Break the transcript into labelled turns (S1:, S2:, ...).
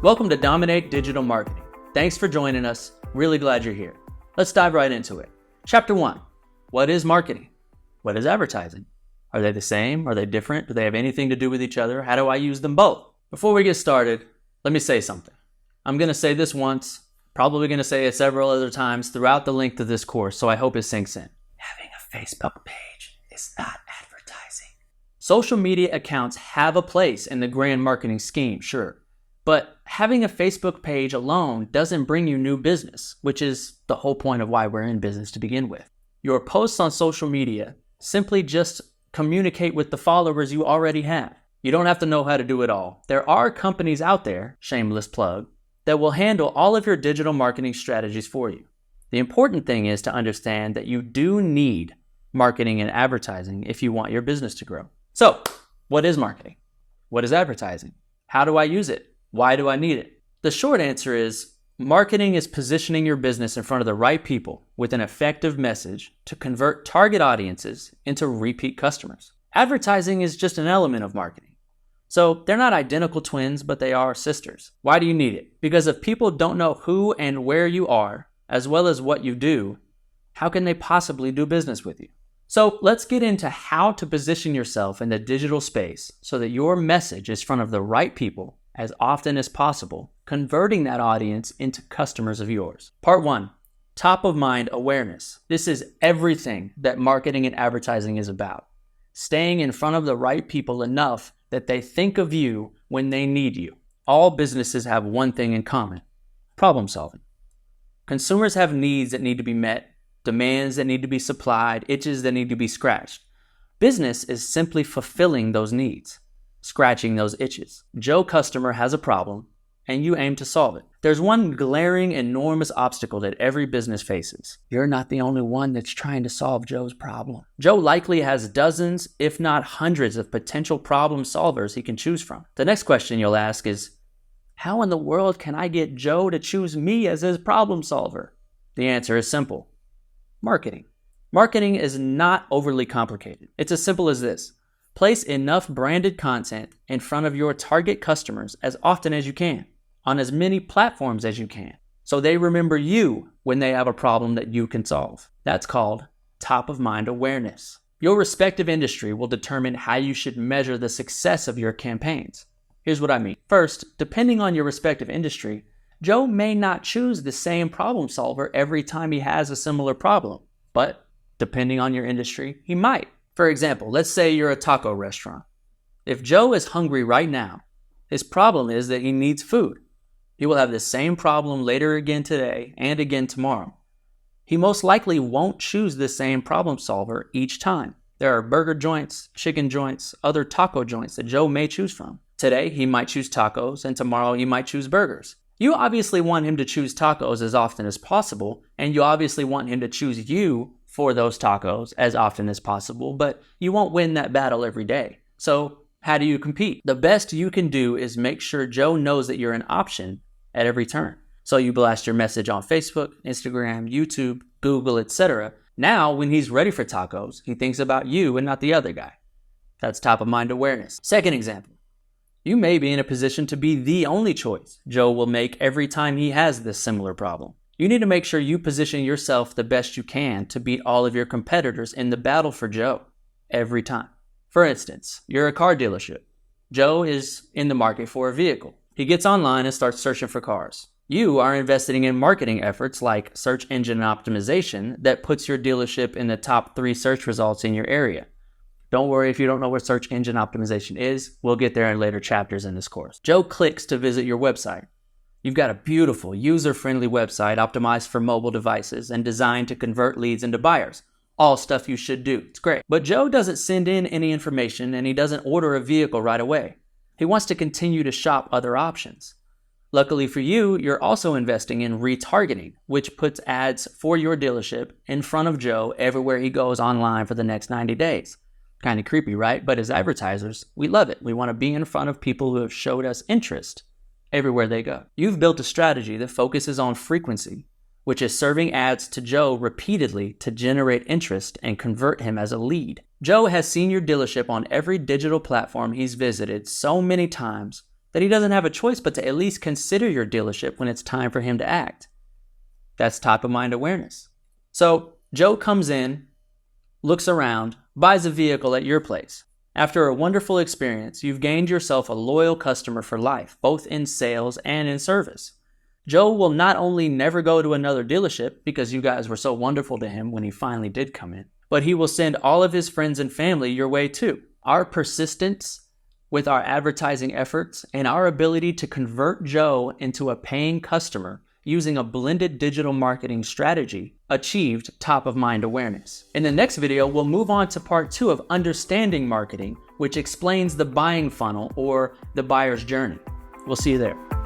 S1: Welcome to Dominate Digital Marketing. Thanks for joining us. Really glad you're here. Let's dive right into it. Chapter 1. What is marketing? What is advertising? Are they the same? Are they different? Do they have anything to do with each other? How do I use them both? Before we get started, let me say something. I'm going to say this once, probably going to say it several other times throughout the length of this course, so I hope it sinks in. Having a Facebook page is not advertising. Social media accounts have a place in the grand marketing scheme, sure. But having a Facebook page alone doesn't bring you new business, which is the whole point of why we're in business to begin with. Your posts on social media simply just communicate with the followers you already have. You don't have to know how to do it all. There are companies out there, shameless plug, that will handle all of your digital marketing strategies for you. The important thing is to understand that you do need marketing and advertising if you want your business to grow. So, what is marketing? What is advertising? How do I use it? Why do I need it? The short answer is marketing is positioning your business in front of the right people with an effective message to convert target audiences into repeat customers. Advertising is just an element of marketing. So they're not identical twins, but they are sisters. Why do you need it? Because if people don't know who and where you are, as well as what you do, how can they possibly do business with you? So let's get into how to position yourself in the digital space so that your message is in front of the right people as often as possible, converting that audience into customers of yours. Part 1, top of mind awareness. This is everything that marketing and advertising is about. Staying in front of the right people enough that they think of you when they need you. All businesses have one thing in common: problem solving. Consumers have needs that need to be met, demands that need to be supplied, itches that need to be scratched. Business is simply fulfilling those needs, scratching those itches. Joe customer has a problem, and you aim to solve it. There's one glaring, enormous obstacle that every business faces. You're not the only one that's trying to solve Joe's problem. Joe likely has dozens, if not hundreds, of potential problem solvers he can choose from. The next question you'll ask is, how in the world can I get Joe to choose me as his problem solver? The answer is simple: marketing. Marketing is not overly complicated. It's as simple as this. Place enough branded content in front of your target customers as often as you can, on as many platforms as you can, so they remember you when they have a problem that you can solve. That's called top of mind awareness. Your respective industry will determine how you should measure the success of your campaigns. Here's what I mean. First, depending on your respective industry, Joe may not choose the same problem solver every time he has a similar problem, but depending on your industry, he might. For example, let's say you're a taco restaurant. If Joe is hungry right now, his problem is that he needs food. He will have the same problem later again today and again tomorrow. He most likely won't choose the same problem solver each time. There are burger joints, chicken joints, other taco joints that Joe may choose from. Today, he might choose tacos, and tomorrow he might choose burgers. You obviously want him to choose tacos as often as possible, and you obviously want him to choose you for those tacos as often as possible, but you won't win that battle every day. So how do you compete? The best you can do is make sure Joe knows that you're an option at every turn. So you blast your message on Facebook, Instagram, YouTube, Google, etc. Now, when he's ready for tacos, he thinks about you and not the other guy. That's top of mind awareness. Second example. You may be in a position to be the only choice Joe will make every time he has this similar problem. You need to make sure you position yourself the best you can to beat all of your competitors in the battle for Joe every time. For instance, you're a car dealership. Joe is in the market for a vehicle. He gets online and starts searching for cars. You are investing in marketing efforts like search engine optimization that puts your dealership in the top 3 search results in your area. Don't worry if you don't know what search engine optimization is. We'll get there in later chapters in this course. Joe clicks to visit your website. You've got a beautiful, user-friendly website optimized for mobile devices and designed to convert leads into buyers. All stuff you should do. It's great. But Joe doesn't send in any information, and he doesn't order a vehicle right away. He wants to continue to shop other options. Luckily for you, you're also investing in retargeting, which puts ads for your dealership in front of Joe everywhere he goes online for the next 90 days. Kind of creepy, right? But as advertisers, we love it. We want to be in front of people who have showed us interest everywhere they go. You've built a strategy that focuses on frequency, which is serving ads to Joe repeatedly to generate interest and convert him as a lead. Joe has seen your dealership on every digital platform he's visited so many times that he doesn't have a choice but to at least consider your dealership when it's time for him to act. That's top of mind awareness. So Joe comes in, looks around, buys a vehicle at your place. After a wonderful experience, you've gained yourself a loyal customer for life, both in sales and in service. Joe will not only never go to another dealership because you guys were so wonderful to him when he finally did come in, but he will send all of his friends and family your way too. Our persistence with our advertising efforts and our ability to convert Joe into a paying customer using a blended digital marketing strategy achieved top of mind awareness. In the next video, we'll move on to part 2 of understanding marketing, which explains the buying funnel or the buyer's journey. We'll see you there.